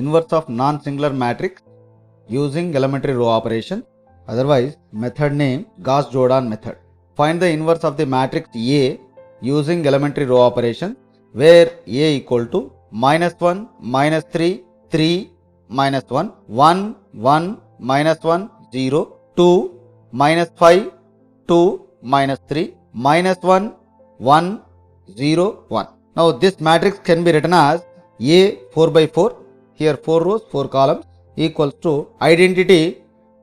inverse of non-singular matrix using elementary row operation, otherwise method name Gauss-Jordan method. Find the inverse of the matrix A using elementary row operation where A equal to -1, -3, 3, -1, 1, 1, -1, 0, 2, -5, 2, -3, -1, 1, 0, 1. Now this matrix can be written as A 4 by 4, here 4 rows, 4 columns, equals to identity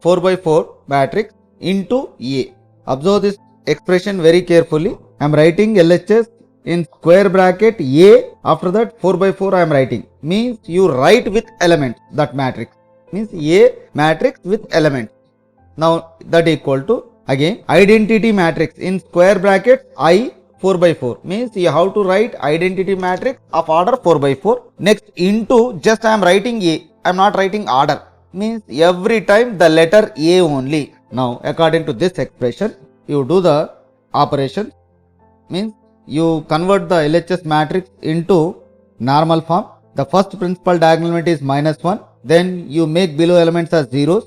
4 by 4 matrix into A. Observe this expression very carefully. I am writing LHS in square bracket A, after that 4 by 4 I am writing. Means you write with elements that matrix. Means A matrix with elements. Now that equal to again identity matrix in square bracket I 4 by 4. Means you have to write identity matrix of order 4 by 4. Next into just I am writing A. I am not writing order. Means every time the letter A only. Now according to this expression you do the operation. Means you convert the LHS matrix into normal form. The first principal diagonal element is -1. Then you make below elements as zeros.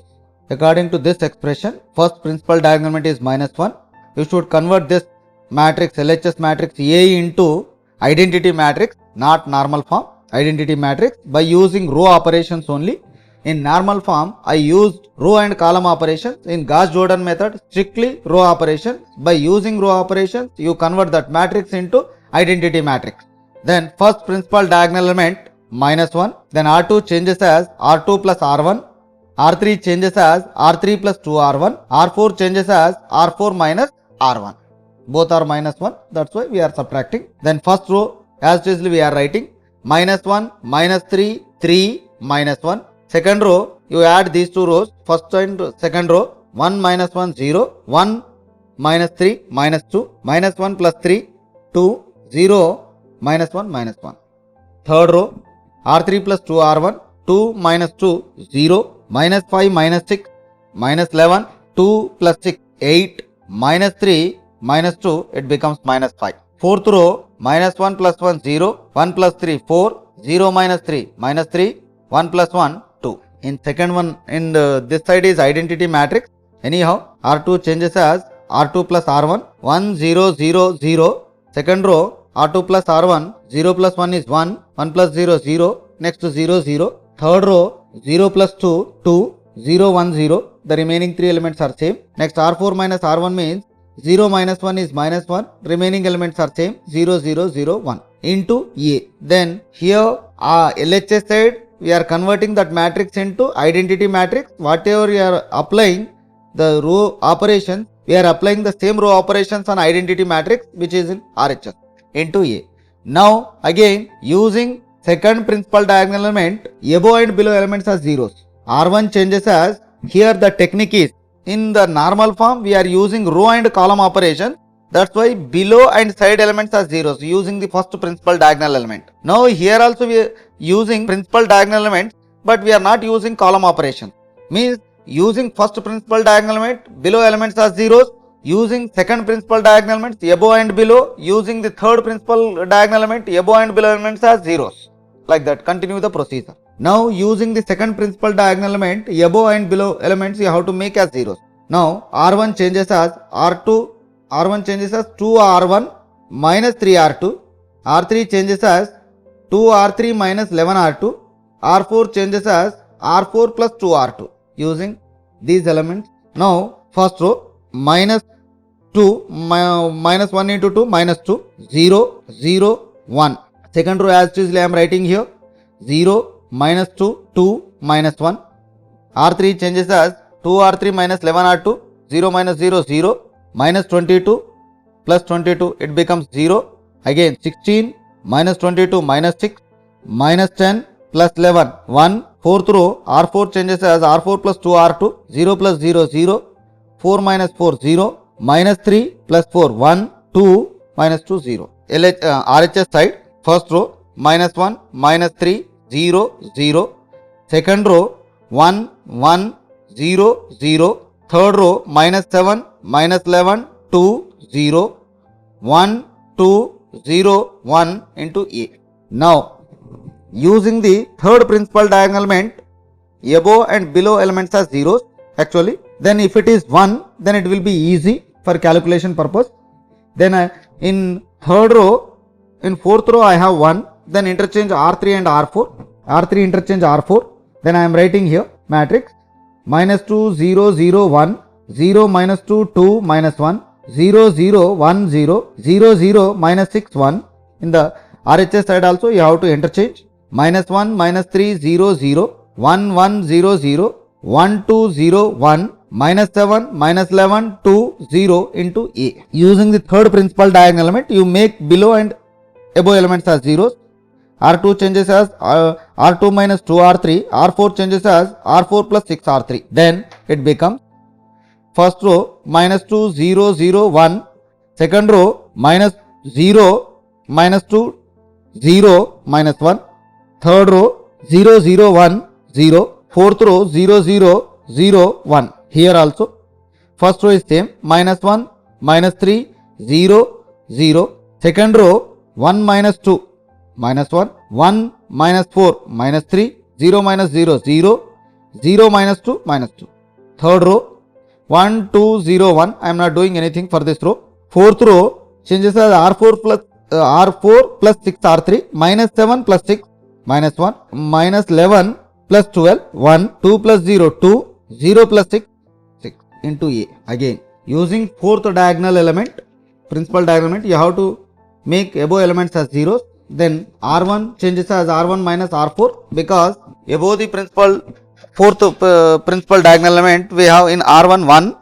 According to this expression, first principal diagonal element is -1. You should convert this matrix LHS matrix A into identity matrix, not normal form, identity matrix, by using row operations only. In normal form, I used row and column operations. In Gauss-Jordan method, strictly row operations. By using row operations, you convert that matrix into identity matrix. Then first principal diagonal element -1. Then R2 changes as R2 plus R1. R3 changes as R3 plus 2R1. R4 changes as R4 minus R1. Both are -1. That's why we are subtracting. Then first row, as usually we are writing -1, -3, 3, -1. Second row, you add these two rows, first and second row, 1 -1, 0, 1 -3, -2, -1 plus 3, 2, 0, -1, -1. Third row, R3 plus 2R1, 2 minus 2, 0, -5, -6, -11, 2 plus 6, 8, -3, -2, it becomes -5. Fourth row, -1 plus 1, 0, 1 plus 3, 4, 0 minus 3, -3, 1 plus 1, 2. In second one, in this side is identity matrix. Anyhow, R2 changes as R2 plus R1, 1, 0, 0, 0. Second row, R2 plus R1, 0 plus 1 is 1, 1 plus 0, 0. Next to 0, 0. Third row, 0 plus 2, 2, 0, 1, 0. The remaining three elements are same. Next R4 minus R1 means 0 minus 1 is -1. Remaining elements are same. 0, 0, 0, 1 into A. Then here LHS side, we are converting that matrix into identity matrix. Whatever you are applying the row operations, we are applying the same row operations on identity matrix, which is in RHS into A. Now again using second principal diagonal element, above and below elements are zeros. R1 changes as, here the technique is, in the normal form we are using row and column operations. That's why below and side elements are zeros using the first principal diagonal element. Now here also we are using principal diagonal elements, but we are not using column operation. Means using first principal diagonal element, below elements are zeros. Using second principal diagonal elements, above and below. Using the third principal diagonal element, above and below elements are zeros. Like that, continue the procedure. Now using the second principal diagonal element, above and below elements you have to make as zeros. Now R1 changes as R2. R1 changes as 2R1 minus 3R2. R3 changes as 2R3 minus 11R2. R4 changes as R4 plus 2R2. Using these elements. Now first row, minus 2, minus 1 into 2, minus 2, 0, 0, 1. Second row as usually I am writing here, 0, minus 2, 2, minus 1. R3 changes as 2R3 minus 11R2, 0 minus 0, 0. Minus 22 plus 22, it becomes 0. Again 16 minus 22 minus 6 minus 10 plus 11, 1. Fourth row, R4 changes as R4 plus 2R2, 0 plus 0, 0. 4 minus 4, 0. Minus 3 plus 4, 1. 2 minus 2, 0. RHS side, first row, minus 1, minus 3, 0, 0. Second row, 1, 1, 0, 0. Third row, minus 7, minus 11, 2, 0, 1, 2, 0, 1 into A. Now, using the third principal diagonal element, above and below elements as zeros actually. Then if it is 1, then it will be easy for calculation purpose. Then in third row, in fourth row I have 1, then interchange R3 and R4, R3 interchange R4. Then I am writing here matrix minus 2 0 0 1 0 minus 2 2 minus 1 0 0 1 0 0 0 minus 6 1. In the RHS side also you have to interchange minus 1 minus 3 0 0 1 1 0 0 1 2 0 1 minus 7 minus 11 2 0 into A. Using the third principal diagonal element, you make below and above elements as zeros. R2 changes as R2 minus 2 R3, R4 changes as R4 plus 6 R3. Then it becomes first row minus 2 0 0 1, second row minus 0 minus 2 0 minus 1, third row 0 0 1 0, fourth row 0 0 0 1. Here also first row is same, minus 1 minus 3 0 0, second row 1 minus 2 minus 1, 1 minus 4 minus 3 0 minus 0 0, 0 minus 2 minus 2, third row 1 2 0 1. I am not doing anything for this row. Fourth row changes as R4 plus 6 R3, minus 7 plus 6 minus 1 minus 11 plus 12 1, 2 plus 0 2, 0 plus 6 6 into A. Again using fourth diagonal element, principal diagonal element, you have to make above elements as zeros. Then R1 changes as R1 minus R4, because above the fourth principal diagonal element we have in R1 1.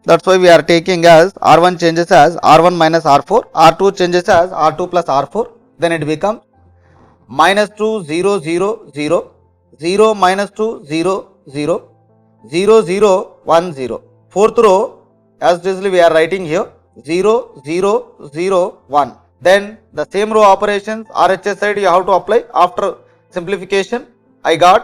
That's why we are taking as R1 changes as R1 minus R4, R2 changes as R2 plus R4. Then it becomes minus 2 0 0 0, 0 minus 2 0 0, 0 0 1 0. Fourth row as usually we are writing here 0 0 0 1. Then the same row operations RHS side you have to apply. After simplification I got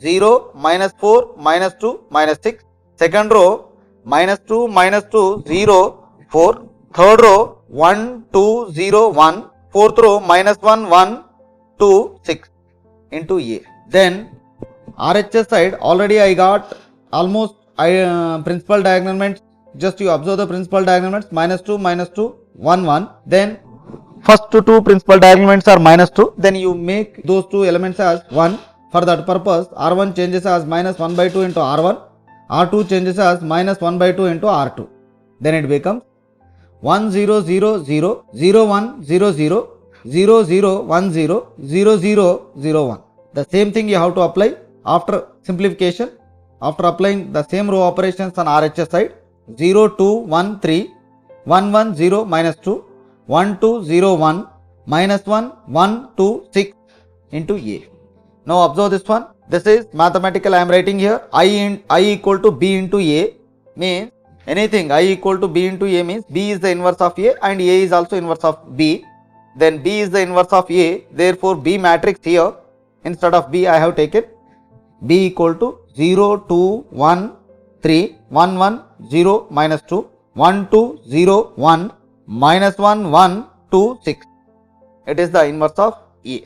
0 minus 4 minus 2 minus 6, second row minus 2 minus 2 0 4, third row 1 2 0 1, fourth row minus 1 1 2 6 into A. Then RHS side already I got almost principal diagonal elements. Just you observe the principal diagonal elements, minus 2 1 1. Then first two principal diagonal elements are minus 2. Then you make those two elements as 1. For that purpose R1 changes as minus 1 by 2 into R1, R2 changes as minus 1 by 2 into R2. Then it becomes 1 0 0 0 0 1 0 0 0 0 1 0 0 0 0 1. The same thing you have to apply after simplification. After applying the same row operations on RHS side, 0 2 1 3, 1 1 0 minus 2, 1 2 0 1, minus 1 1 2 6 into A. Now observe this one. This is mathematical I am writing here. I equal to B into A means anything I equal to B into A means B is the inverse of A and A is also inverse of B. Then B is the inverse of A. Therefore B matrix here, instead of B I have taken B equal to 0 2 1 3 1 1 0 minus 2 1 2 0 1 minus 1 1 2 6. It is the inverse of A.